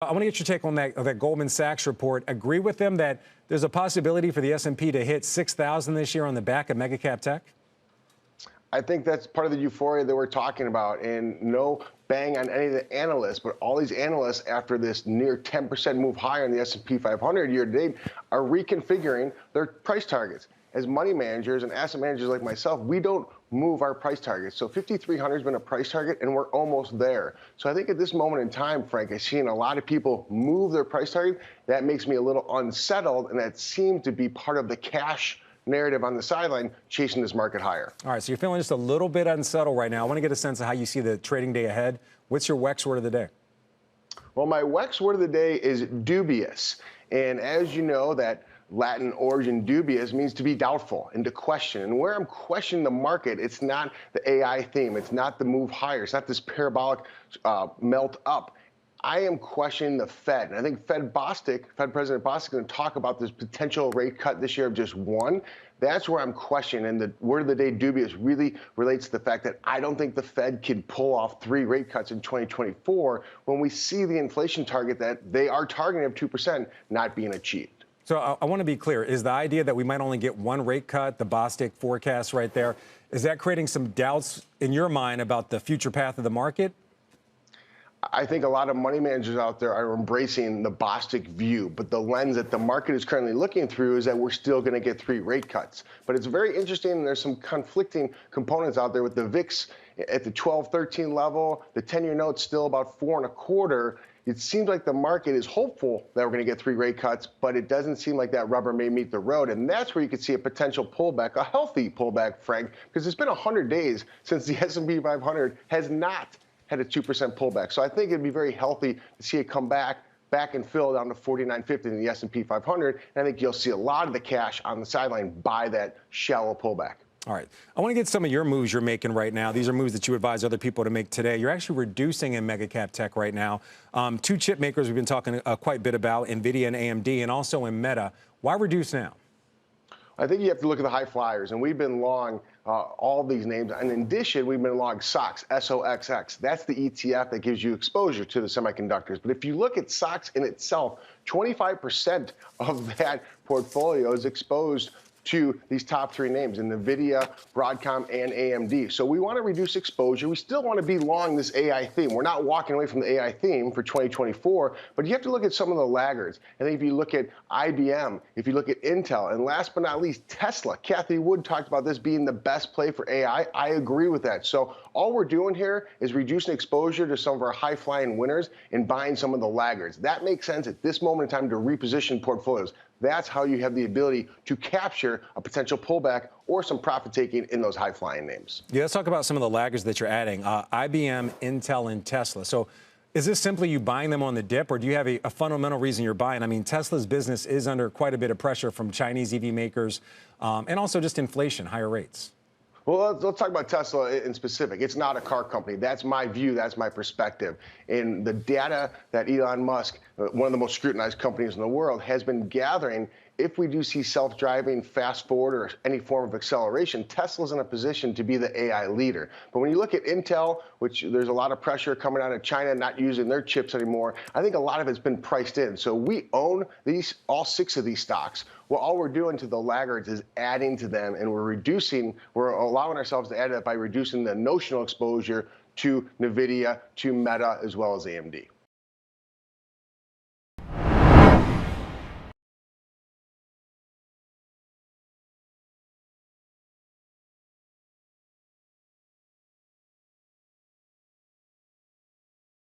I want to get your take on that Goldman Sachs report. Agree with them that there's a possibility for the S&P to hit 6,000 this year on the back of mega cap tech? I think that's part of the euphoria that we're talking about, and no bang on any of the analysts, but all these analysts, after this near 10% move higher in the S&P 500 year to date, are reconfiguring their price targets. As money managers and asset managers like myself, we don't move our price targets. So 5,300 has been a price target, and we're almost there. So I think at this moment in time, Frank, I've seen a lot of people move their price target. That makes me a little unsettled, and that seemed to be part of the cash narrative on the sideline chasing this market higher. All right, so you're feeling just a little bit unsettled right now. I want to get a sense of how you see the trading day ahead. What's your WEX word of the day? Well, my WEX word of the day is dubious. And as you know, that Latin origin dubious means to be doubtful and to question. And where I'm questioning the market, it's not the AI theme. It's not the move higher. It's not this parabolic melt up. I am questioning the Fed. And I think Fed President Bostic is going to talk about this potential rate cut this year of just one. That's where I'm questioning. And the word of the day, dubious, really relates to the fact that I don't think the Fed can pull off 3 rate cuts in 2024 when we see the inflation target that they are targeting of 2% not being achieved. So I want to be clear. Is the idea that we might only get 1 rate cut, the Bostic forecast right there, is that creating some doubts in your mind about the future path of the market? I think a lot of money managers out there are embracing the Bostic view, but the lens that the market is currently looking through is that we're still going to get 3 rate cuts. But it's very interesting, and there's some conflicting components out there with the VIX at the 12-13 level, the 10-year note still about 4.25. It seems like the market is hopeful that we're going to get 3 rate cuts, but it doesn't seem like that rubber may meet the road. And that's where you could see a potential pullback, a healthy pullback, Frank, because it's been 100 days since the S&P 500 has not had a 2% pullback. So I think it'd be very healthy to see it come back and fill down to 49.50 in the S&P 500. And I think you'll see a lot of the cash on the sideline buy that shallow pullback. All right. I want to get some of your moves you're making right now. These are moves that you advise other people to make today. You're actually reducing in mega cap tech right now. 2 chip makers we've been talking quite a bit about, NVIDIA and AMD, and also in Meta. Why reduce now? I think you have to look at the high flyers, and we've been long all these names. And in addition, we've been long SOX, SOXX. That's the ETF that gives you exposure to the semiconductors. But if you look at SOX in itself, 25% of that portfolio is exposed to these top 3 names, in NVIDIA, Broadcom, and AMD. So we want to reduce exposure. We still want to be long this AI theme. We're not walking away from the AI theme for 2024, but you have to look at some of the laggards. I think if you look at IBM, if you look at Intel, and last but not least, Tesla. Kathy Wood talked about this being the best play for AI. I agree with that. So all we're doing here is reducing exposure to some of our high-flying winners and buying some of the laggards. That makes sense at this moment in time to reposition portfolios. That's how you have the ability to capture a potential pullback or some profit taking in those high-flying names. Yeah, let's talk about some of the laggards that you're adding. IBM, Intel, and Tesla. So is this simply you buying them on the dip, or do you have a fundamental reason you're buying? I mean, Tesla's business is under quite a bit of pressure from Chinese EV makers and also just inflation, higher rates. Well, let's talk about Tesla in specific. It's not a car company. That's my view. That's my perspective. And the data that Elon Musk, one of the most scrutinized companies in the world, has been gathering, if we do see self-driving, fast forward, or any form of acceleration, Tesla's in a position to be the AI leader. But when you look at Intel, which there's a lot of pressure coming out of China not using their chips anymore, I think a lot of it's been priced in. So we own all 6 of these stocks. Well, all we're doing to the laggards is adding to them, and we're allowing ourselves to add it by reducing the notional exposure to NVIDIA, to Meta, as well as AMD.